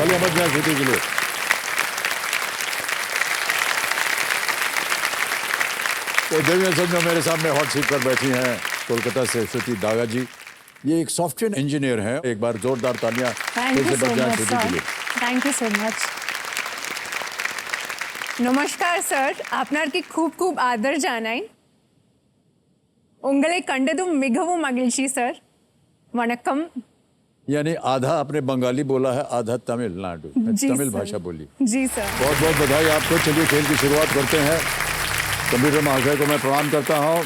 तालियां बज जाए श्रुति के लिए। तो देवियों सज्जनों, मेरे सामने हॉट सीट पर बैठी हैं कोलकाता से श्रुति दागा जी। ये एक सॉफ्टवेयर इंजीनियर हैं। एक बार जोरदार तालियां थैंक यू सो मच श्रुति के लिए। Thank you so much. नमस्कार सर, आपनार की खूब खूब आदर जानाई। उंगले कंडदुम मिघवुम मगिल्ची सर। वणक्कम। यानी आधा आपने बंगाली बोला है, आधा तमिलनाडु तमिल भाषा बोली। जी सर। बहुत बहुत बधाई आपको। चलिए खेल की शुरुआत करते हैं। कंप्यूटर महाशय को मैं प्रणाम करता हूं।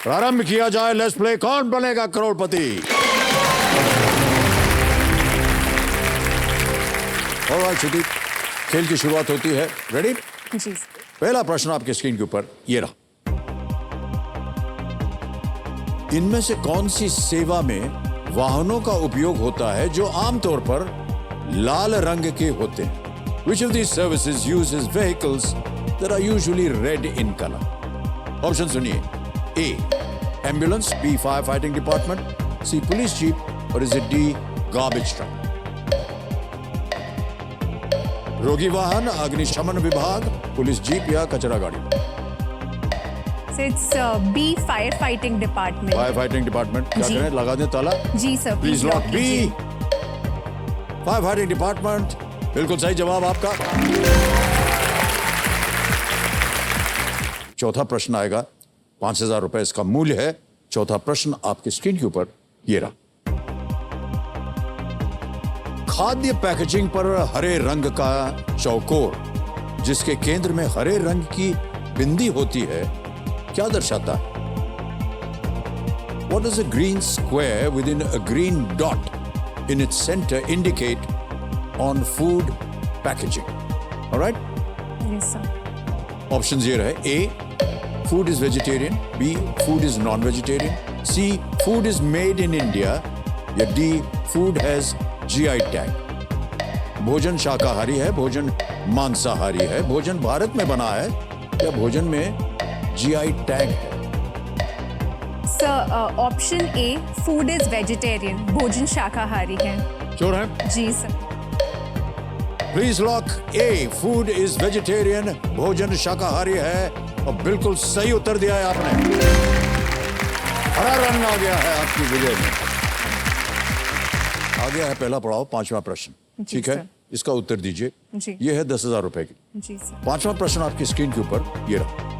प्रारंभ किया जाए। लेट्स प्ले कौन बनेगा करोड़पति। ऑलराइट श्रुति, खेल की शुरुआत होती है। रेडी? जी सर। पहला प्रश्न आपके स्क्रीन के ऊपर ये रहा। इनमें से कौन सी सेवा में वाहनों का उपयोग होता है जो आमतौर पर लाल रंग के होते हैं? Which of these services uses vehicles that are usually red in color? Option सुनिए। A, ambulance, B, firefighting department, C, police jeep, or is it D, garbage truck? रोगी वाहन, अग्निशमन विभाग, पुलिस जीप या कचरा गाड़ी? It's B, firefighting department. Firefighting department. क्या जी। करें, लगा दें ताला? जी सर। प्लीज लॉक बी, कीजिए। Firefighting department. बिल्कुल सही जवाब आपका। चौथा प्रश्न आएगा। 5,000 रुपए इसका मूल्य है। चौथा प्रश्न आपके स्क्रीन के ऊपर ये रहा। खाद्य पैकेजिंग पर हरे रंग का चौकोर, जिसके केंद्र में हरे रंग की बिंदी होती है, क्या दर्शाता है? What does a green square within a green dot in its center indicate on food packaging? All right? Yes sir. Options here है। A, food is vegetarian. B, food is non-vegetarian. C, food is made in India. या D, food has GI tag. भोजन शाकाहारी है, भोजन मांसाहारी है, भोजन भारत में बना है या भोजन में GI टैग है? Sir option A, food is vegetarian, भोजन शाकाहारी है। श्योर है? जी sir. Please lock A, food is vegetarian, भोजन शाकाहारी है। और बिल्कुल सही उत्तर दिया है आपने। हरा रंग आ गया है आपकी विजय में। आ गया है पहला पड़ाव, 5वां प्रश्न। जी ठीक है, सर। इसका उत्तर दीजिए। जी। ये है 10,000 रुपए की। जी सर। 5वां प्रश्न आपकी स्क्रीन के ऊपर ये रहा।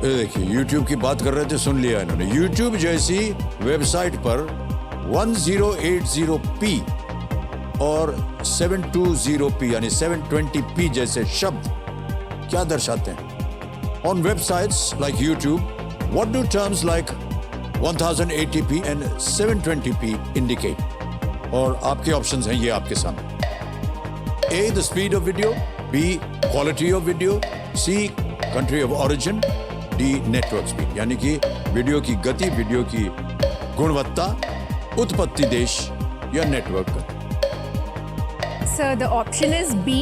ये देखिए, YouTube की बात कर रहे थे, सुन लिया इन्होंने। YouTube जैसी वेबसाइट पर 1080p और 720p यानी 720p जैसे शब्द क्या दर्शाते हैं? On websites like YouTube, what do terms like 1080p and 720p indicate? और आपके ऑप्शंस हैं ये आपके सामने। A, the speed of video, B, quality of video, C, country of origin, D, network speed यानी कि वीडियो की गति, वीडियो की गुणवत्ता, उत्पत्ति देश या नेटवर्क गति। Sir the option is B,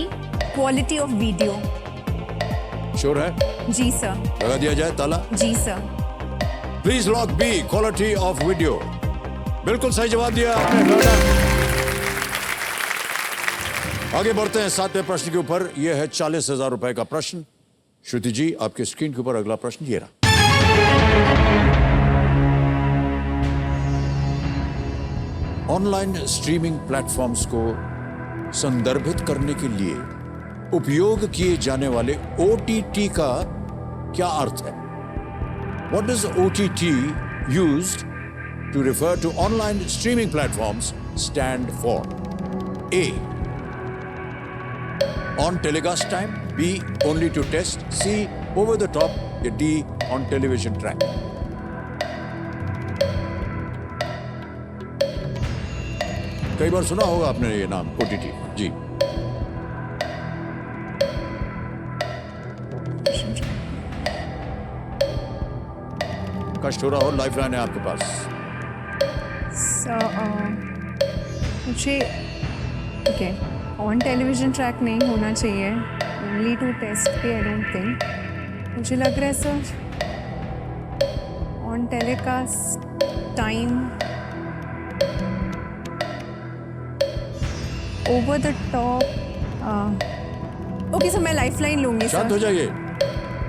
quality of video. Sure है? जी सर। लगा दिया जाए ताला? जी sir. Please lock B, quality of video. बिल्कुल सही जवाब दिया आपने। well done। आगे बढ़ते हैं 7वें प्रश्न के ऊपर। यह है 40,000 रुपए का प्रश्न। श्रुति जी, आपके स्क्रीन के ऊपर अगला प्रश्न ये रहा। ऑनलाइन स्ट्रीमिंग प्लेटफॉर्म्स को संदर्भित करने के लिए उपयोग किए जाने वाले OTT का क्या अर्थ है? What does OTT used to refer to online streaming platforms stand for? A, on telecast time, B, only to test, C, over the top, या D, on television track. कई बार सुना होगा आपने ये नाम OTT। जी। कष्ट हो रहा हो, लाइफलाइन है आपके पास। मुझे ओके, ऑन टेलीविजन ट्रैक नहीं होना चाहिए, ओनली टू टेस्ट पे आई डोंट थिंक। मुझे लग रहा है sir on telecast time over the top okay sir, मैं लाइफलाइन लूंगी शांत हो सर। जाइए।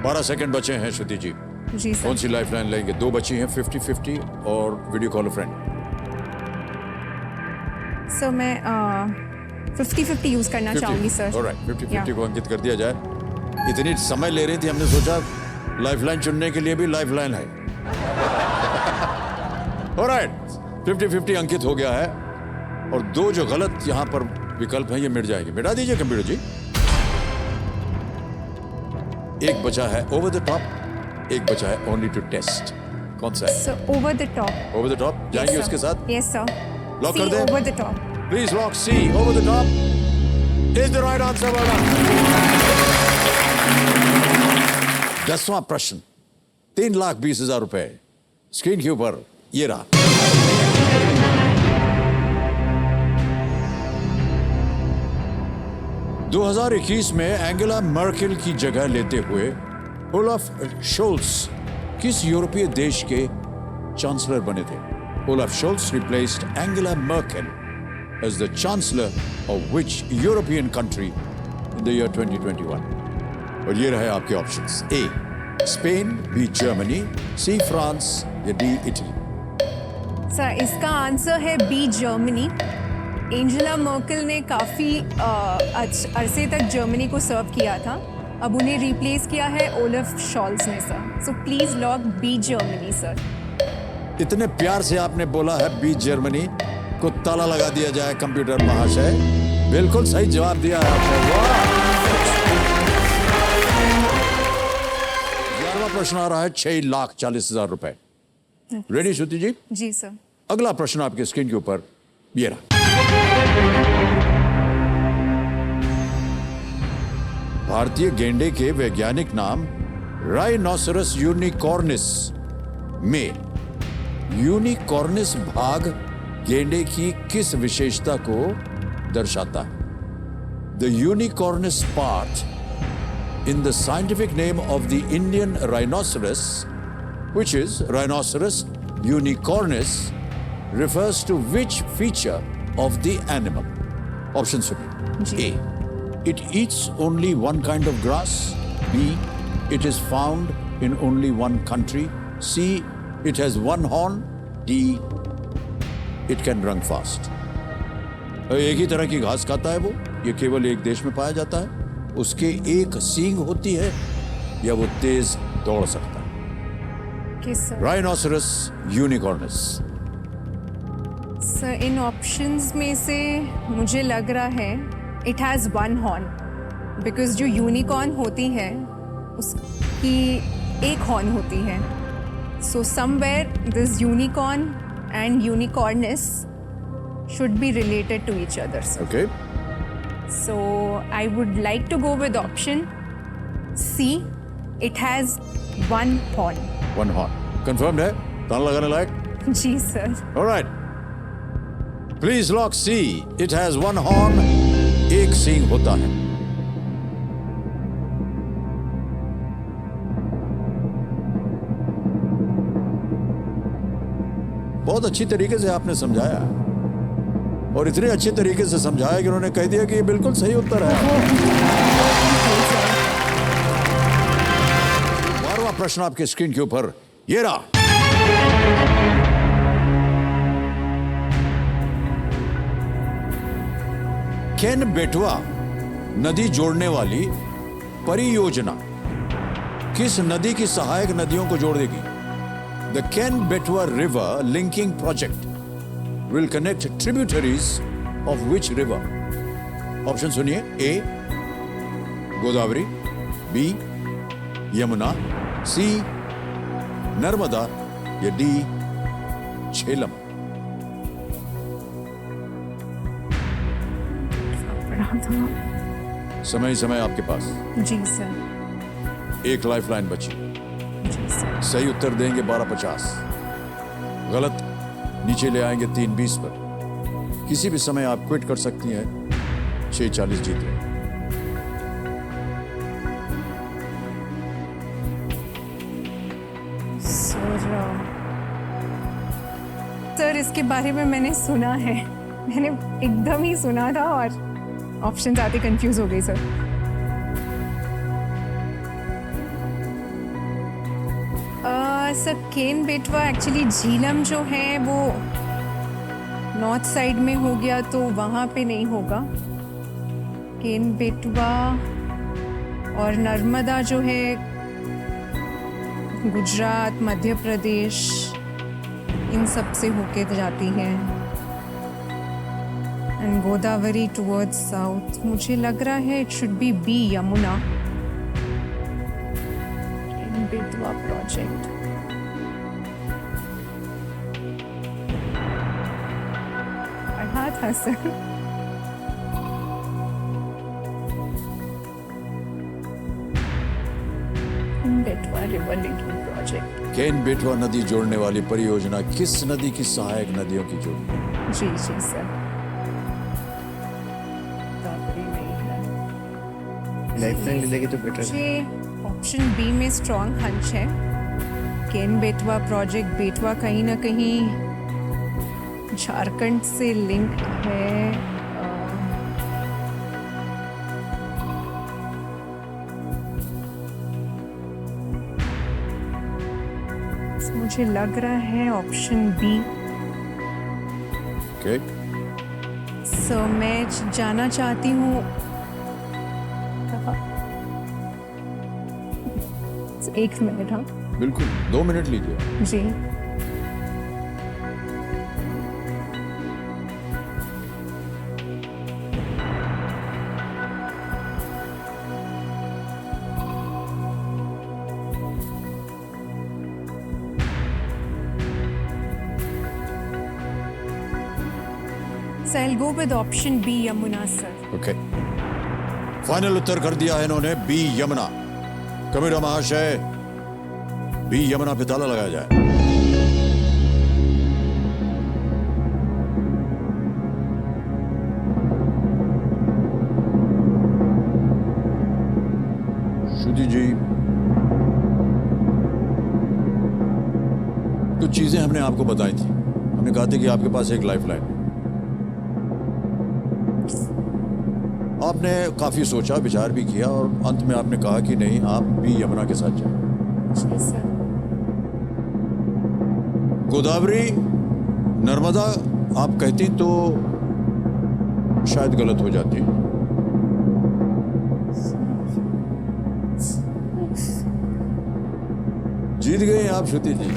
12 सेकंड बचे हैं श्रुति जी। जी कौन सर। सी लाइफलाइन लेंगे? 2 बची हैं, 50-50 और वीडियो कॉल फ्रेंड। सर मैं 50-50 यूज करना चाहूंगी सर। Alright, 50-50 Yeah. को अंकित कर दिया जाए। इतनी समय ले रही थी, हमने सोचा लाइफलाइन चुनने के लिए भी लाइफलाइन है। ऑलराइट, 50-50 अंकित हो गया है और 2 जो गलत यहां पर विकल्प हैं ये मिट जाएंगे। मिटा दीजिए कंप्यूटर जी। एक बचा है ओवर द टॉप, एक बचा है ओनली टू टेस्ट। कौन सा है? Sir over the top. Over the top जाएंगे उसके साथ। Yes sir. लॉक कर दें? Over the top. Please lock C over the top is the right answer. 10वां प्रश्न, 3,20,000 रुपए स्क्रीन के ऊपर ये रहा। – 2021 में एंगेला मर्केल की जगह लेते हुए ओलाफ शोल्स किस यूरोपीय देश के चांसलर बने थे? Olaf Sholes replaced Angela Merkel as the chancellor of which European country in the year 2021? और ये रहे आपके options. A Spain, B Germany, C France या D इटली। सर इसका आंसर है बी जर्मनी। एंजेला मर्केल ने काफ़ी अरसे तक जर्मनी को सर्व किया था, अब उन्हें रिप्लेस किया है ओलाफ शॉल्स ने sir. So please lock be Germany sir. इतने प्यार से आपने बोला है बी जर्मनी, को ताला लगा दिया जाए कंप्यूटर महाशय। बिल्कुल सही जवाब दिया है आपने। वाह! 11वां प्रश्न आ रहा है 6,40,000 रुपए। रेडी श्रुति जी? जी सर। अगला प्रश्न आपके स्क्रीन के ऊपर ये रहा। भारतीय गेंडे के वैज्ञानिक नाम राइनोसरस यूनिकॉर्निस में यूनिकॉर्निस भाग गेंडे की किस विशेषता को दर्शाता है? The unicornis part in the scientific name of the Indian rhinoceros, which is Rhinoceros unicornis, refers to which feature of the animal? Option C. A. It eats only one kind of grass. B. It is found in only one country. C. It has one horn. D. It can run fast. एक ही तरह की घास खाता है वो, ये केवल एक देश में पाया जाता है, उसके एक सींग होती है या वो तेज दौड़ सकता है? Rhinoceros unicornis. सर इन ऑप्शंस में से मुझे लग रहा है it has one horn, because जो यूनिकॉर्न होती है उसकी एक हॉर्न होती है। So somewhere this unicorn and unicornis should be related to each other sir. Okay, So I would like to go with option C. It has one horn. One horn confirmed है? ताला लगाने लायक? जी sir. Alright, please lock C. It has one horn, एक सींग होता है। बहुत अच्छी तरीके से आपने समझाया और इतने अच्छे तरीके से समझाया कि उन्होंने कह दिया कि ये बिल्कुल सही उत्तर है। 12वां प्रश्न आपके स्क्रीन के ऊपर ये रहा। केन बेटवा नदी जोड़ने वाली परियोजना किस नदी की सहायक नदियों को जोड़ देगी? द केन बेटवा river linking project will connect tributaries of which river? Option सुनिए। A Godavari, B Yamuna, C Narmada या D झेलम। समय समय आपके पास। जी सर। एक लाइफलाइन बची। जी सर। सही उत्तर देंगे 1250, गलत नीचे ले आएंगे 320 पर। किसी भी समय आप क्विट कर सकती हैं। 640 जीत रहे। सर इसके बारे में मैंने सुना है, मैंने एकदम ही सुना था और ऑप्शन आते कंफ्यूज हो गई सर। सर केन बेटवा एक्चुअली झीलम जो है वो नॉर्थ साइड में हो गया तो वहाँ पे नहीं होगा। केन बेटवा और नर्मदा जो है गुजरात मध्य प्रदेश इन सब से होके जाती है। एंड गोदावरी टुवर्ड्स साउथ मुझे लग रहा है it should be be Yamuna. Ken Betwa project पढ़ा था सर। बेटवा रिवर लिंकिंग प्रोजेक्ट। केन बेटवा नदी जोड़ने वाली परियोजना किस नदी की सहायक नदियों की जोड़ी? जी जी सर। गोदावरी नहीं है। लाइफलाइन ले लेगी तो बेटर है। मुझे ऑप्शन बी में स्ट्रॉन्ग हंच है। केन बेटवा प्रोजेक्ट बेटवा कहीं ना कहीं झारखंड से लिंक है। मुझे लग रहा है ऑप्शन बी। ओके, सो मैं जाना चाहती हूँ। एक मिनट। हाँ बिल्कुल 2 मिनट लीजिए। जी। So I'll go with option B, Yamuna, sir. Okay, final उत्तर कर दिया है इन्होंने बी यमुना। कबीरा महाशय, बी यमुना पे ताला लगाया जाए। श्रुति जी, कुछ चीजें हमने आपको बताई थी। हमने कहा था कि आपके पास एक लाइफलाइन है। आपने काफी सोचा विचार भी किया और अंत में आपने कहा कि नहीं, आप बी यमुना के साथ जाएं। जी सर। गोदावरी नर्मदा आप कहती तो शायद गलत हो जाती। जीत गए आप श्रुति जी।